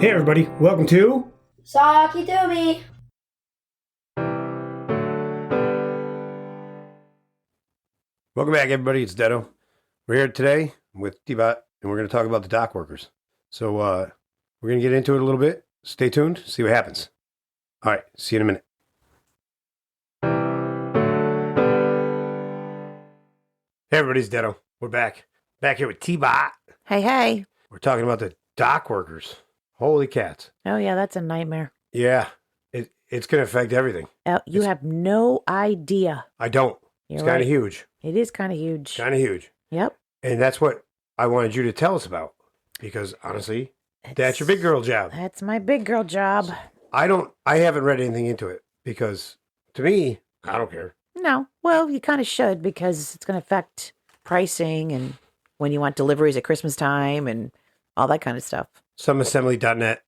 Hey everybody, welcome to Saki Dooby. Welcome back everybody, it's Detto. We're here today with T-Bot and we're going to talk about the dock workers. So we're going to get into it a little bit. Stay tuned, see what happens. All right, see you in a minute. Hey everybody, it's Detto. We're back here with T-Bot. Hey. We're talking about the dock workers. Holy cats. Oh, yeah, that's a nightmare. Yeah, it's going to affect everything. You have no idea. I don't. It's kind of huge. It is kind of huge. Kind of huge. Yep. And that's what I wanted you to tell us about. Because honestly, that's your big girl job. That's my big girl job. I haven't read anything into it because to me, I don't care. No. Well, you kind of should because it's going to affect pricing and when you want deliveries at Christmas time and all that kind of stuff. Someassembly.net.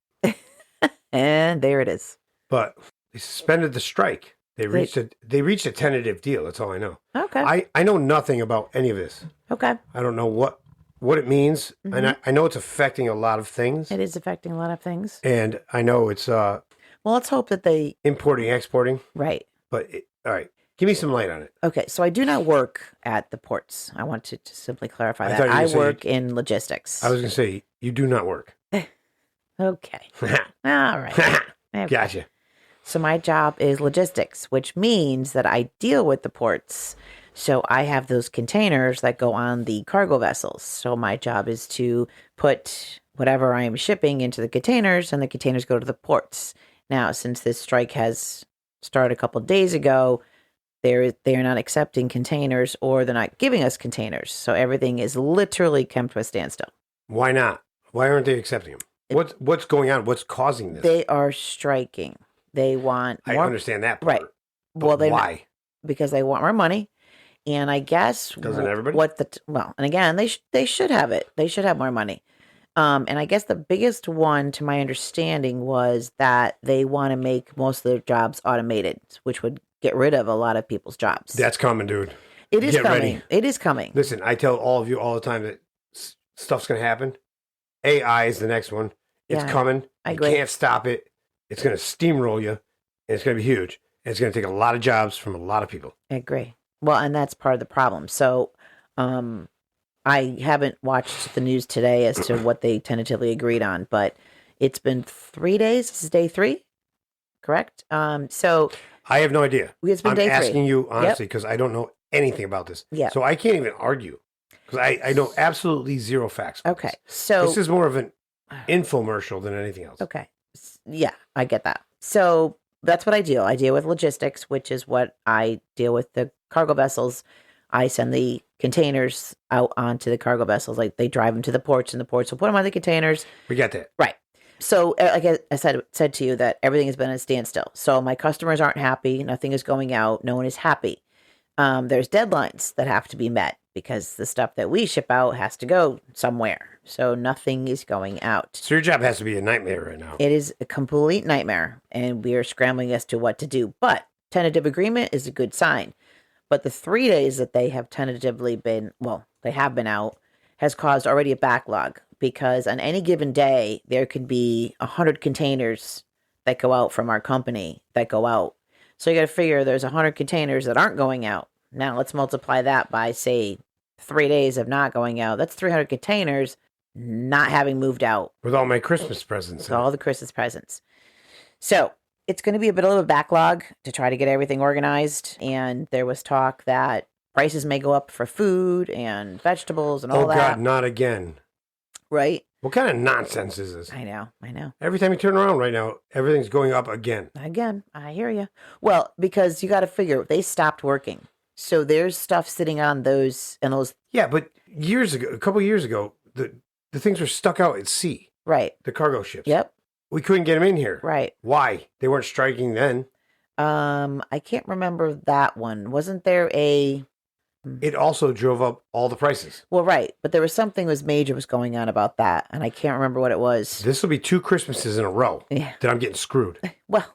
And there it is. But they suspended the strike. They reached a tentative deal. That's all I know. Okay. I know nothing about any of this. Okay. I don't know what it means. Mm-hmm. And I know it's affecting a lot of things. It is affecting a lot of things. And I know it's well, let's hope that they importing, exporting. Right. But all right. Give me some light on it. Okay, so I do not work at the ports. I want to simply clarify that. I work in logistics. I was going to say, you do not work. Okay. All right. Okay. Gotcha. So my job is logistics, which means that I deal with the ports. So I have those containers that go on the cargo vessels. So my job is to put whatever I am shipping into the containers, and the containers go to the ports. Now, since this strike has started a couple of days ago, they are not accepting containers, or they're not giving us containers. So everything is literally come to a standstill. Why not? Why aren't they accepting them? What's going on? What's causing this? They are striking. They want more. I understand that part. Right. Well, why? Because they want more money. And I guess doesn't everybody? And again, they should have it. They should have more money. And I guess the biggest one, to my understanding, was that they want to make most of their jobs automated, which would get rid of a lot of people's jobs. That's coming, dude. It is Get coming. ready. It is coming. Listen, I tell all of you all the time that stuff's going to happen. AI is the next one. It's coming. I agree. You can't stop it. It's going to steamroll you, and it's going to be huge. And it's going to take a lot of jobs from a lot of people. I agree. Well, and that's part of the problem. So, I haven't watched the news today as to what they tentatively agreed on, but it's been 3 days. This is day 3, correct? So I have no idea. It's been I'm day 3. asking you honestly because I don't know anything about this. Yeah. So I can't even argue because I know absolutely zero facts. Okay. So this is more of an infomercial than anything else. Okay. Yeah, I get that. So that's what I do. I deal with logistics, which is what I deal with the cargo vessels. I send the containers out onto the cargo vessels. Like they drive them to the ports, and the ports will put them on the containers. We get that. Right. So like I said to you that everything has been at a standstill. So my customers aren't happy. Nothing is going out. No one is happy. There's deadlines that have to be met because the stuff that we ship out has to go somewhere. So nothing is going out. So your job has to be a nightmare right now. It is a complete nightmare, and we are scrambling as to what to do. But tentative agreement is a good sign. But the 3 days that they have tentatively been, they have been out, has caused already a backlog because on any given day, there could be 100 containers that go out from our company that go out. So you got to figure there's 100 containers that aren't going out. Now let's multiply that by, say, 3 days of not going out. That's 300 containers not having moved out. With all my Christmas presents. With all the Christmas presents. So it's going to be a bit of a backlog to try to get everything organized. And there was talk that prices may go up for food and vegetables and all that. Oh, God, not again. Right? What kind of nonsense is this? I know. Every time you turn around right now, everything's going up again. Again, I hear you. Well, because you got to figure they stopped working. So there's stuff sitting on those. Yeah, but a couple years ago, the things were stuck out at sea. Right. The cargo ships. Yep. We couldn't get them in here. Right. Why? They weren't striking then. I can't remember that one. Wasn't there a... It also drove up all the prices. Well, right. But there was something major was going on about that, and I can't remember what it was. This will be 2 Christmases in a row that I'm getting screwed. Well,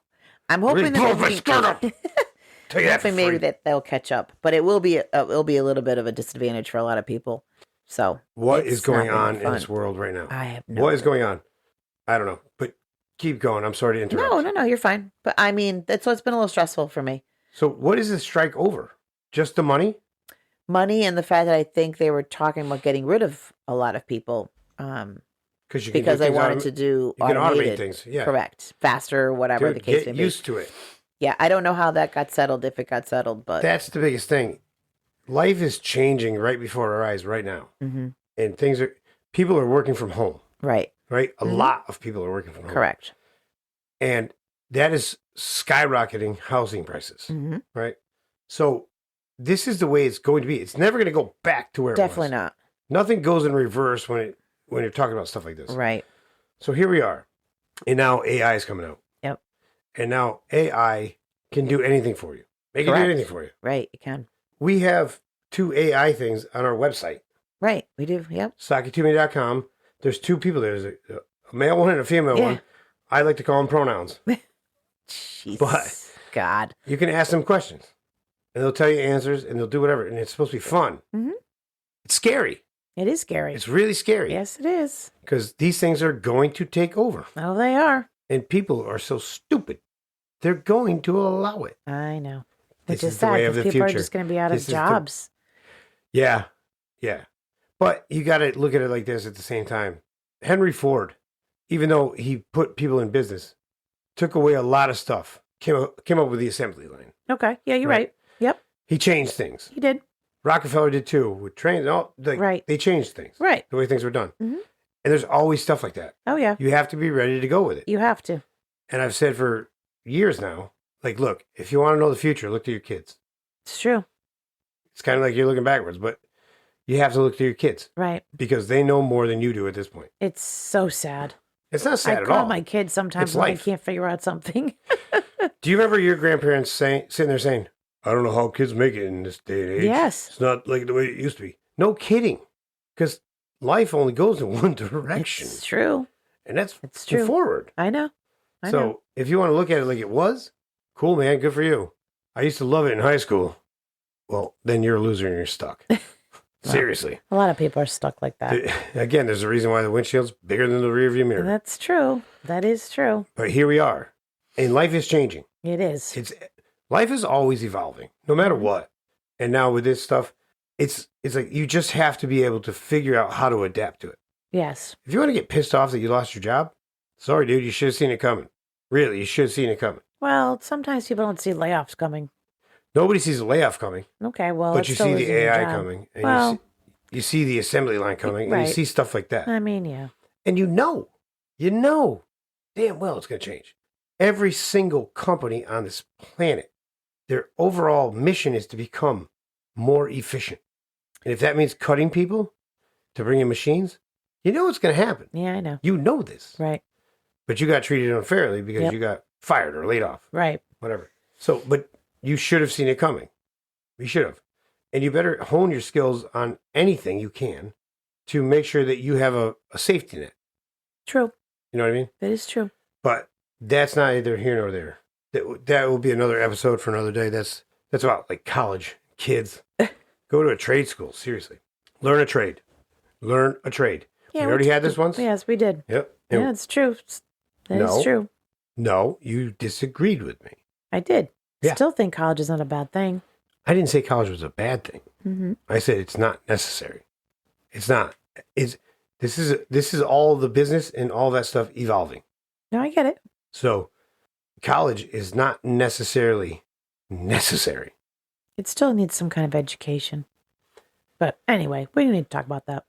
I'm hoping blow my skirt up. Tell you that for free. Maybe that they'll catch up, but it will be a little bit of a disadvantage for a lot of people. So what is going on in this world right now? I have no What is going on? I don't know, but keep going. I'm sorry to interrupt. No, you're fine. But I mean, that's what's been a little stressful for me. So what is this strike over? Just the money? Money and the fact that I think they were talking about getting rid of a lot of people Because they wanted to do you can automate automated. things. Yeah. Correct. Faster, whatever the case may Get be. used to it. Yeah, I don't know how that got settled, if it got settled, but That's the biggest thing. Life is changing right before our eyes right now. Mhm. And people are working from home, right. right? A lot of people are working from home. Correct. And that is skyrocketing housing prices, Mhm. right? So this is the way it's going to be. It's never going to go back to where it was. Definitely not. Nothing goes in reverse when you're talking about stuff like this. Right. So here we are. And now AI is coming out. Yep. And now AI can do anything for you. They can do Correct. anything for you. Right. You can. We have 2 AI things on our website, Right. We do. Yep. sakitumi.com. There's 2 people there. There's a male one and a female Yeah. one. I like to call them pronouns. Jeez. But- God. You can ask them questions, and they'll tell you answers, and they'll do whatever. And it's supposed to be fun. Mhm. It's scary. It is scary. It's really scary. Yes, it is. Because these things are going to take over. Oh, they are. And people are so stupid. They're going to allow it. I know. This Which is is the sad way of because the people are future. just going to be out This of is the- jobs. Yeah. Yeah. But you got to look at it like this at the same time. Henry Ford, even though he put people in business, took away a lot of stuff, came up with the assembly line. Okay. Yeah, you're Right. right. Yep. He changed things. You did. Rockefeller did too with trains. Right. They changed things. Right. The way things were done. Mhm. And there's always stuff like that. Oh, yeah. You have to be ready to go with it. You have to. And I've said for years now, like, look, if you want to know the future, look to your kids. It's true. It's kind of like you're looking backwards, but you have to look to your kids Right. because they know more than you do at this point. It's so sad. It's not sad I at call all. my kids sometimes It's when I life. can't figure out something. Do you remember your grandparents sitting there saying, I don't know how kids make it in this day and age. Yes. It's not like the way it used to be. No kidding. Because life only goes in one direction. It's true. And that's It's true. forward. I know. I So know. if you want to look at it like it was, cool, man. Good for you. I used to love it in high school. Well, then you're a loser and you're stuck. Seriously. A lot of people are stuck like that. Again, there's a reason why the windshield's bigger than the rear view mirror. That's true. That is true. But here we are. And life is changing. It is. Life is always evolving, no matter what. And now with this stuff, it's like you just have to be able to figure out how to adapt to it. Yes. If you want to get pissed off that you lost your job, sorry, dude, you should have seen it coming. Really, you should have seen it coming. Well, sometimes people don't see layoffs coming. Nobody sees a layoff coming, Okay, well, but that's you still see the losing your AI job. coming, and Well- you see the assembly line coming, and Right. you see stuff like that. I mean, yeah. And you know damn well it's going to change. Every single company on this planet, their overall mission is to become more efficient. And if that means cutting people to bring in machines, you know what's going to happen. Yeah, I know. You know this. Right. But you got treated unfairly because Yep. you got fired or laid off, Right. whatever. So, but you should have seen it coming. You should have. And you better hone your skills on anything you can to make sure that you have a safety net. True. You know what I mean? That is true. But that's not either here nor there. That will be another episode for another day. That's about like college kids. Go to a trade school. Seriously, learn a trade. Learn a trade. Yeah, we already had this once. Yes, we did. Yep. And Yeah, it's true. That is No. true. no, you disagreed with me. I did. Yeah. Still think college is not a bad thing. I didn't say college was a bad thing. Mm-hmm. I said it's not necessary. It's not. This is all the business and all that stuff evolving. No, I get it. So college is not necessarily necessary. It still needs some kind of education. But anyway, we don't need to talk about that.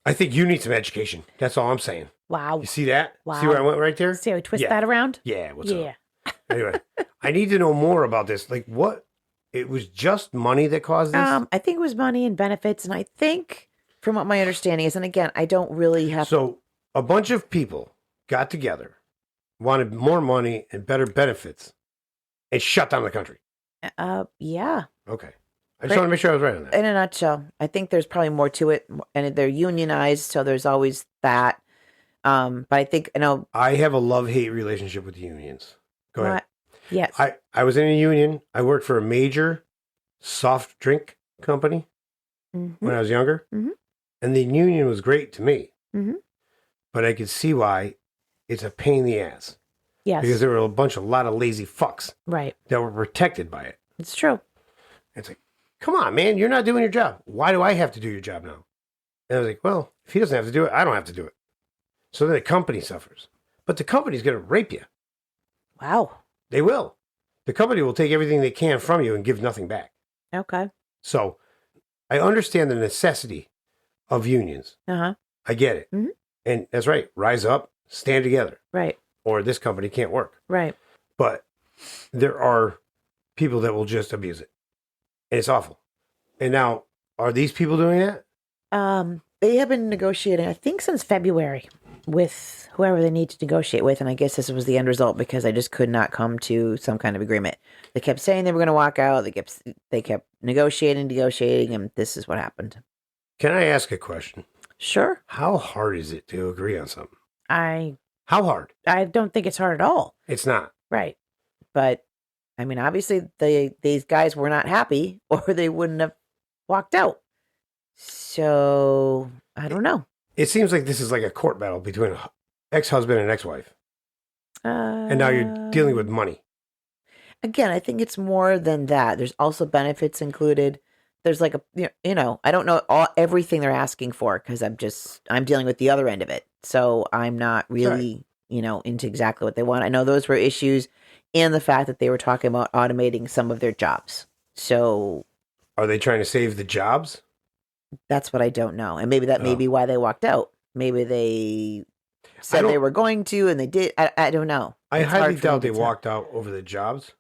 I think you need some education. That's all I'm saying. Wow. You see that? Wow. See where I went right there? See how we twist Yeah. that around? Yeah. What's Yeah. up? Anyway, I need to know more about this. Like, what? It was just money that caused this? I think it was money and benefits, and I think, from what my understanding is, and again, I don't really have. So, a bunch of people got together, wanted more money and better benefits, and shut down the country. Yeah. Okay. I just want to make sure I was right on that. In a nutshell, I think there's probably more to it, and they're unionized, so there's always that. But I think I have a love-hate relationship with unions. Go ahead. Yes. I was in a union. I worked for a major soft drink company Mhm. when I was younger. Mhm. And the union was great to me. Mhm. But I could see why it's a pain in the ass. Yes. Because there were a lot of lazy fucks Right. that were protected by it. It's true. It's like, come on, man, you're not doing your job. Why do I have to do your job now? And I was like, well, if he doesn't have to do it, I don't have to do it. So then the company suffers. But the company's going to rape you. Wow. They will. The company will take everything they can from you and give nothing back. Okay. So I understand the necessity of unions. Uh-huh. I get it. Mhm. And that's right. Rise up, stand together, Right. or this company can't work. Right. But there are people that will just abuse it. And it's awful. And now, are these people doing that? They have been negotiating, I think, since February with whoever they need to negotiate with, and I guess this was the end result because I just could not come to some kind of agreement. They kept saying they were going to walk out. They kept negotiating, and this is what happened. Can I ask a question? Sure. How hard is it to agree on something? How hard? I don't think it's hard at all. It's not. Right. But, I mean, obviously, these guys were not happy, or they wouldn't have walked out. So, I don't know. It seems like this is like a court battle between an ex-husband and ex-wife. And now you're dealing with money. Again, I think it's more than that. There's also benefits included. There's like I don't know everything they're asking for because I'm dealing with the other end of it. So I'm not really, into exactly what they want. I know those were issues and the fact that they were talking about automating some of their jobs. So are they trying to save the jobs? That's what I don't know. And maybe that may be why they walked out. Maybe they said they were going to and they did. I don't know. I highly doubt they walked out over the jobs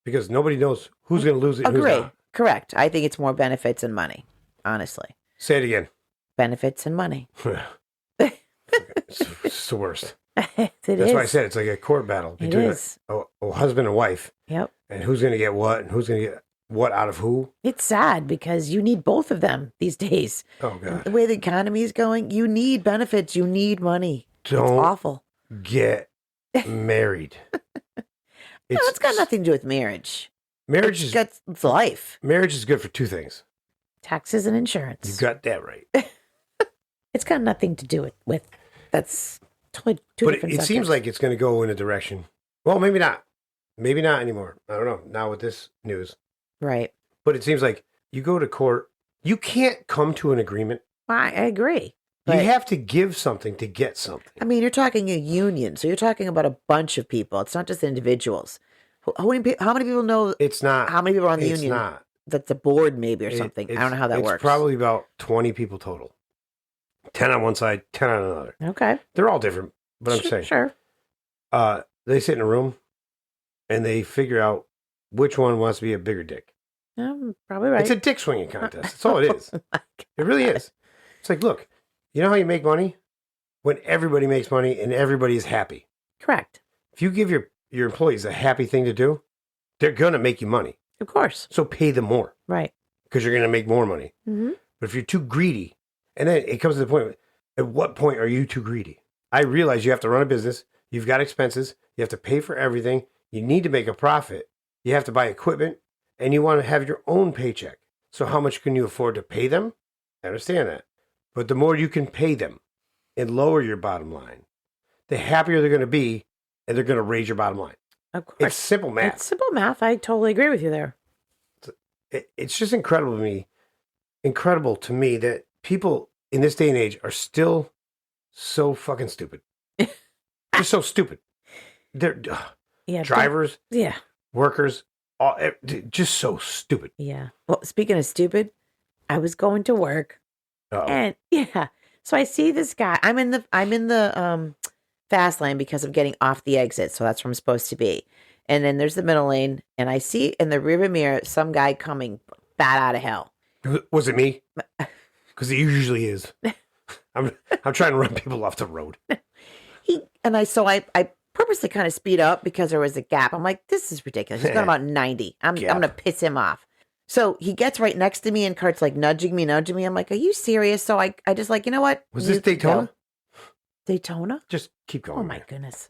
because nobody knows who's going to lose it and who's not. Correct. I think it's more benefits and money, honestly. Say it again. Benefits and money. It's the worst. That's why I said it's like a court battle between a husband and wife. Yep. And who's going to get what and who's going to get what out of who. It's sad because you need both of them these days. Oh, God. The way the economy is going, you need benefits. You need money. It's awful. Get married. It's got nothing to do with marriage. It's life. Marriage is good for two things. Taxes and insurance. You got that right. It's got nothing to do with that's totally two different subjects. It seems like it's going to go in a direction. Well, maybe not. Maybe not anymore. I don't know. Now with this news. Right. But it seems like you go to court, you can't come to an agreement. I agree. You have to give something to get something. I mean, you're talking a union, so you're talking about a bunch of people. It's not just individuals. How many people know? It's not. How many people are on the union? It's not. That's a board maybe or something. I don't know how that works. It's probably about 20 people total. 10 on one side, 10 on another. Okay. They're all different, but I'm saying. Sure. They sit in a room and they figure out which one wants to be a bigger dick. Probably right. It's a dick swinging contest. That's all it is. It really is. It's like, look, you know how you make money? When everybody makes money and everybody is happy. Correct. If you give your employees a happy thing to do, they're going to make you money. Of course. So pay them more. Right. Because you're going to make more money. Mm-hmm. But if you're too greedy, and then it comes to the point, at what point are you too greedy? I realize you have to run a business. You've got expenses. You have to pay for everything. You need to make a profit. You have to buy equipment. And you want to have your own paycheck. So how much can you afford to pay them? I understand that. But the more you can pay them and lower your bottom line, the happier they're going to be, and they're going to raise your bottom line. Of course. It's simple math. It's simple math. I totally agree with you there. It's just incredible to me that people in this day and age are still so fucking stupid. They're so stupid. They're drivers, workers, just so stupid. Yeah. Well, speaking of stupid, I was going to work, and so I see this guy. I'm in the fast lane because of getting off the exit, so that's where I'm supposed to be. And then there's the middle lane, and I see in the rearview mirror some guy coming bat out of hell. Was it me? Because it usually is. I'm trying to run people off the road. I purposely kind of speed up because there was a gap. I'm like, this is ridiculous. He's going about 90. I'm going to piss him off. So he gets right next to me and Kurt's like nudging me. I'm like, are you serious? So I just like, you know what? Was this Daytona? Daytona? Just keep going. Oh my goodness.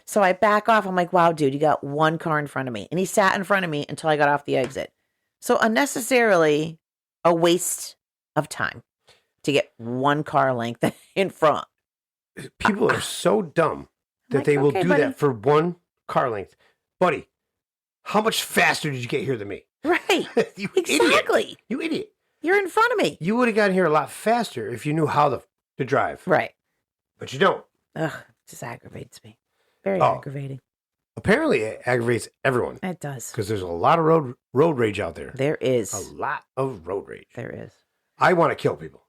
So I back off. I'm like, wow, dude, you got one car in front of me. And he sat in front of me until I got off the exit. So unnecessarily a waste of time to get one car length in front. people are so dumb that Like, they will okay, do buddy. that for one car length. Buddy, how much faster did you get here than me? Right. You idiot. Exactly. You idiot. You're in front of me. You would have gotten here a lot faster if you knew how to drive. Right. But you don't. Ugh, it just aggravates me. Very Oh. aggravating. Apparently, it aggravates everyone It does. because there's a lot of road rage out there. There is. A lot of road rage. There is. I want to kill people.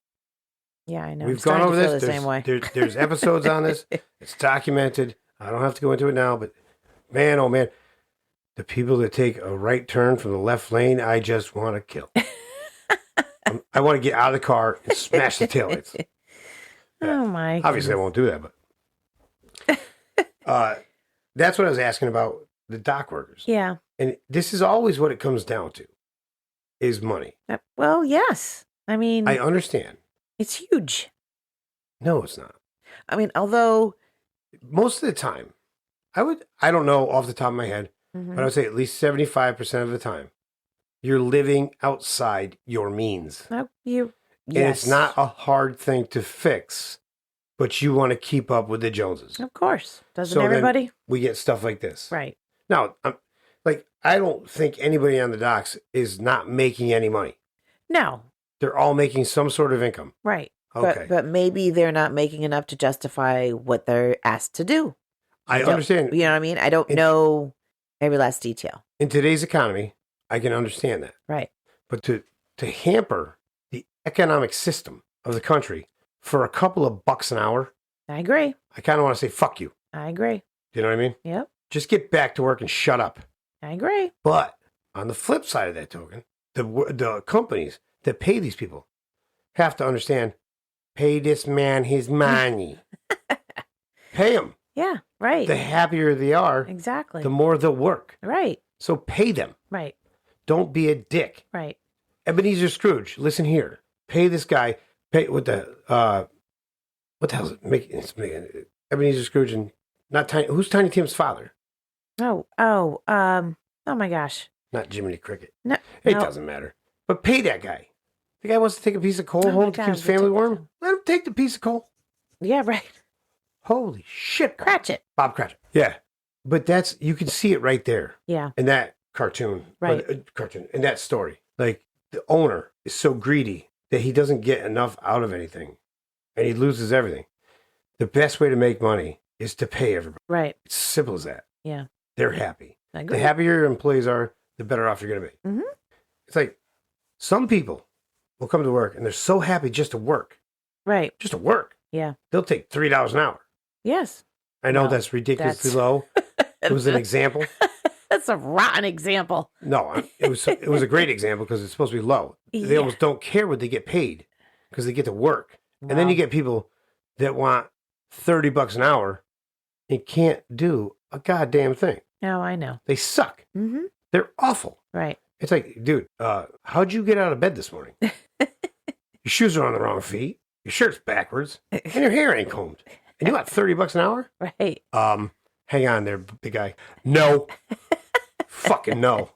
Yeah, I know. We've I'm starting gone over to feel this. the same way. There's episodes on this. It's documented. I don't have to go into it now, but man, oh man, the people that take a right turn from the left lane, I just want to kill. I want to get out of the car and smash the taillights. Oh my. Obviously, I won't do that, but that's what I was asking about the dock workers. Yeah. And this is always what it comes down to, is money. Well, yes. I mean, I understand. it's huge. No, it's not. I mean, although. Most of the time, I don't know off the top of my head, Mhm. but I would say at least 75% of the time, you're living outside your means. No, you. And Yes. it's not a hard thing to fix, but you want to keep up with the Joneses. Of course. Doesn't So then everybody? we get stuff like this. Right. Now, I don't think anybody on the docks is not making any money. No. They're all making some sort of income. Right. Okay. But maybe they're not making enough to justify what they're asked to do. I don't- understand. You know what I mean? I don't know every last detail. In today's economy, I can understand that. Right. But to hamper the economic system of the country for a couple of bucks an hour, I agree. I kind of want to say, fuck you. I agree. You know what I mean? Yep. Just get back to work and shut up. I agree. But on the flip side of that token, the companies that pay these people have to understand, pay this man his money. Pay him. Yeah. Right. The happier they are, Exactly. the more they'll work. Right. So pay them. Right. Don't be a dick. Right. Ebenezer Scrooge, listen here. Pay this guy. Pay with the what the hell is it? It's making Ebenezer Scrooge and not Tiny. Who's Tiny Tim's father? Oh my gosh. Not Jiminy Cricket. No. It no. doesn't matter. But pay that guy. The guy wants to take a piece of coal Oh my home to God, keep his we family took warm. him. Let him take the piece of coal. Yeah. Right. Holy shit. Cratchit. Bob Cratchit. Yeah. But you can see it right there Yeah. in that cartoon. Right. In that story. Like the owner is so greedy that he doesn't get enough out of anything and he loses everything. The best way to make money is to pay everybody. Right. It's simple as that. Yeah. They're happy. I agree. The happier your employees are, the better off you're going to be. Mhm. It's like some people will come to work and they're so happy just to work. Right. Just to work. Yeah. They'll take $3 an hour. Yes. I know No, that's ridiculously that's- low. It was an example. That's a rotten example. No, it was a great example because it's supposed to be low. They Yeah. almost don't care what they get paid because they get to work. And then Wow. you get people that want $30 an hour and can't do a goddamn thing. Oh, I know. They suck. Mm-hmm. They're awful. Right. It's like, dude, how'd you get out of bed this morning? Your shoes are on the wrong feet. Your shirt's backwards, and your hair ain't combed. And you want $30 an hour? Right. Hang on there, big guy. No, fucking no.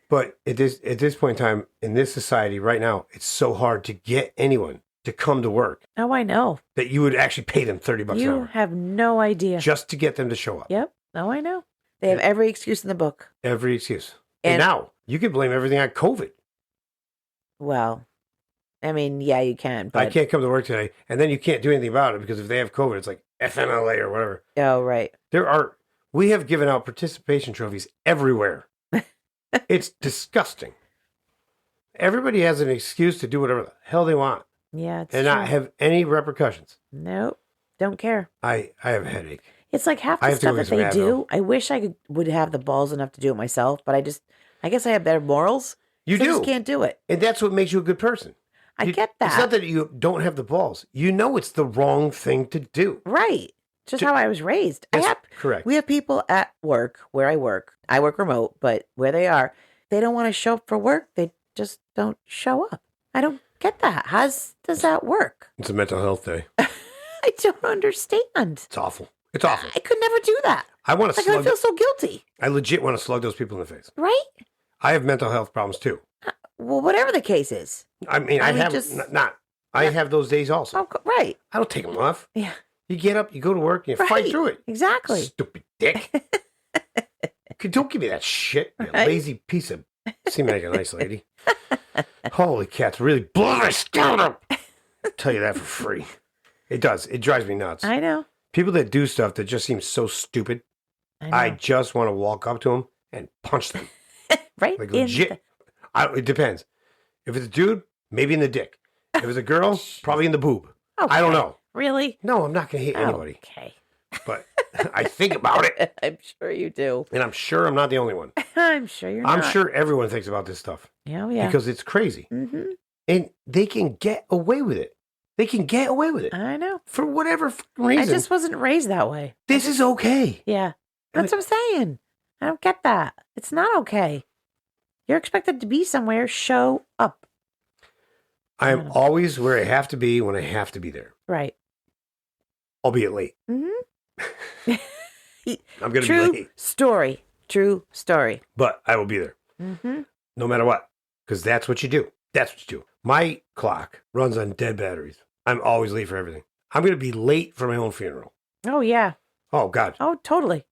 But at this point in time in this society right now, it's so hard to get anyone to come to work Oh, I know. that you would actually pay them $30 an You hour have no idea. just to get them to show up. Yep. Oh, I know. They have every excuse in the book. Every excuse. And And- now you can blame everything on COVID. Well, I mean, yeah, you can. But I can't come to work today, and then you can't do anything about it because if they have COVID, it's like FMLA or whatever. Oh, right. We have given out participation trophies everywhere. It's disgusting. Everybody has an excuse to do whatever the hell they want Yeah. It's and true. not have any repercussions. Nope. Don't care. I have a headache. It's like half I the have to go stuff that get they some do. I wish I would have the balls enough to do it myself, but I guess I have better morals. You so I do. just can't do it. And that's what makes you a good person. I get It's not that. that you don't have the balls. You know it's the wrong thing to do. Right. Just Ju- how I was raised. That's correct. We have people at work where I work. I work remote, but where they are, they don't want to show up for work. They just don't show up. I don't get that. How does that work? It's a mental health day. I don't understand. It's awful. It's awful. I could never do that. I want to Like, I slug. feel so guilty. I legit want to slug those people in the face. Right? I have mental health problems too. Well, whatever the case is. I mean, I I mean, have just- not I have those days also. Oh, right. I don't take them off. Yeah. You get up, you go to work, and you fight through it. Exactly. Stupid dick. Don't give me that shit, you Right? lazy piece of... Seem like a nice lady. Holy cats, really blow my skin up. I'll tell you that for free. It does. It drives me nuts. I know. People that do stuff that just seems so stupid, I just want to walk up to them and punch them. Right? Like legit. It depends. If it's a dude, maybe in the dick. If it's a girl, probably in the boob. Okay. I don't know. Really? No, I'm not going to hit anybody. Okay. But I think about it. I'm sure you do. And I'm sure I'm not the only one. I'm sure you're not. I'm sure everyone thinks about this stuff. Yeah, yeah. Because it's crazy. Mm-hmm. And they can get away with it. They can get away with it. I know. For whatever reason. I just wasn't raised that way. This is okay. Yeah. That's what I'm saying. I don't get that. It's not okay. You're expected to be somewhere. Show up. I am always where I have to be when I have to be there. Right. Albeit late. Mm-hmm. I'm going to be True late. story. True story. But I will be there. Mm-hmm. No matter what. Because that's what you do. That's what you do. My clock runs on dead batteries. I'm always late for everything. I'm going to be late for my own funeral. Oh, yeah. Oh, God. Oh, totally.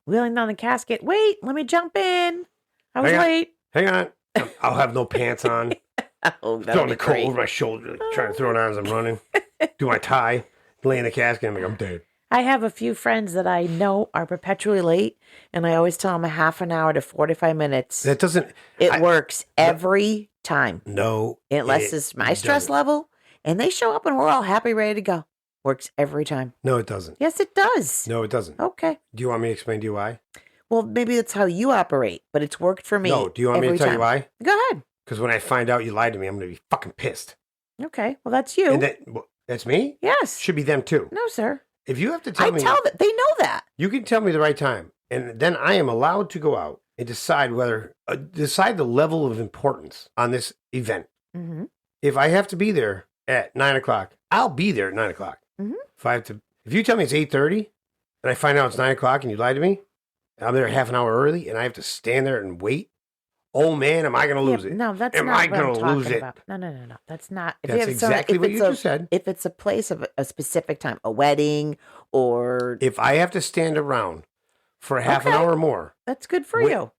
Wheeling down the casket. Wait, let me jump in. I was Hang on. late. Hang on. I'll have no pants on. Oh, Throwing the coat over my shoulder. Like, trying to throw it on as I'm running. Do my tie. Lay in the casket. I'm like, I'm dead. I have a few friends that I know are perpetually late, and I always tell them a half an hour to 45 minutes. That doesn't... It works every time. No. It lessens my stress level, and they show up and we're all happy, ready to go. Works every time. No, it doesn't. Yes, it does. No, it doesn't. Okay. Do you want me to explain to you why? Well, maybe that's how you operate, but it's worked for me. No, do you want me to tell you why? Go ahead. Because when I find out you lied to me, I'm going to be fucking pissed. Okay. Well, that's you. And that's me? Yes. Should be them too. No, sir. If you have to tell me... that they know that. You can tell me the right time, and then I am allowed to go out and decide decide the level of importance on this event. Mm-hmm. If I have to be there at 9 o'clock, I'll be there at 9 o'clock. Mm-hmm. If you tell me it's 8:30 and I find out it's 9 o'clock and you lied to me, and I'm there half an hour early and I have to stand there and wait, oh man, am I going to lose it? No, that's am not I what I'm gonna lose talking it? about. No. That's not. That's exactly what you just said. If it's a place of a specific time, a wedding or... If I have to stand around for half an hour or more, that's good for you.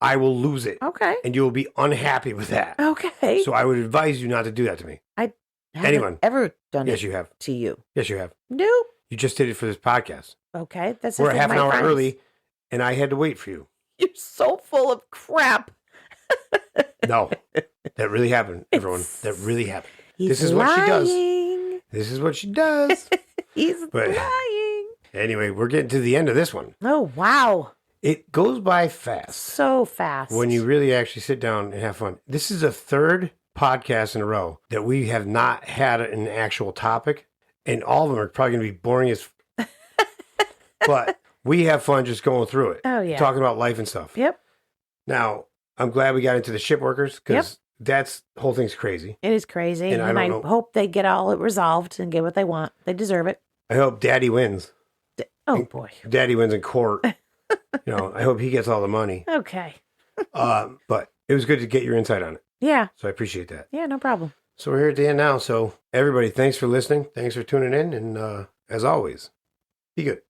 I will lose it. Okay. And you will be unhappy with that. Okay. So I would advise you not to do that to me. I haven't ever done Yes, it you have. to you. Yes, you have. Nope. You just did it for this podcast. Okay. That's We're just half an my hour friends. early, and I had to wait for you. You're so full of crap. No, that really happened, everyone. That really happened. He's This is what she does. lying. This is what she does. He's But- lying. Anyway, we're getting to the end of this one. Oh, wow. It goes by fast So fast. when you really actually sit down and have fun. This is the third podcast in a row that we have not had an actual topic, and all of them are probably going to be boring as... But we have fun just going through it. Oh, yeah. Talking about life and stuff. Yep. Now, I'm glad we got into the ship workers because the whole thing's crazy. It is crazy. And I And I don't know- hope they get all it resolved and get what they want. They deserve it. I hope Daddy wins. Oh, boy. Daddy wins in court. I hope he gets all the money. Okay. But it was good to get your insight on it. Yeah. So I appreciate that. Yeah, no problem. So we're here at the end now. So everybody, thanks for listening. Thanks for tuning in. And as always, be good.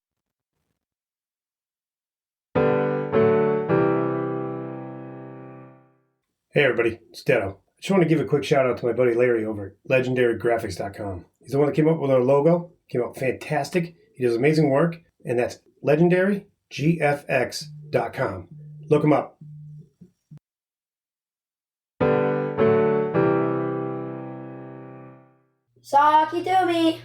Hey everybody, it's Detto. I just want to give a quick shout out to my buddy Larry over at legendarygraphics.com. He's the one that came up with our logo. Came out fantastic. He does amazing work. And that's legendarygfx.com. Look him up. Saki Doomy.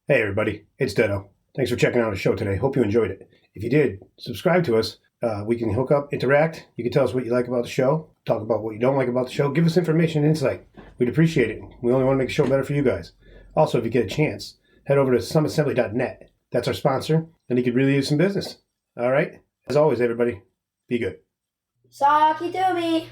Hey everybody, it's Detto. Thanks for checking out the show today. Hope you enjoyed it. If you did, subscribe to us. We can hook up, interact. You can tell us what you like about the show. Talk about what you don't like about the show. Give us information and insight. We'd appreciate it. We only want to make the show better for you guys. Also, if you get a chance, head over to sumassembly.net. That's our sponsor, and he could really use some business. All right? As always, everybody, be good. Saki Doomy.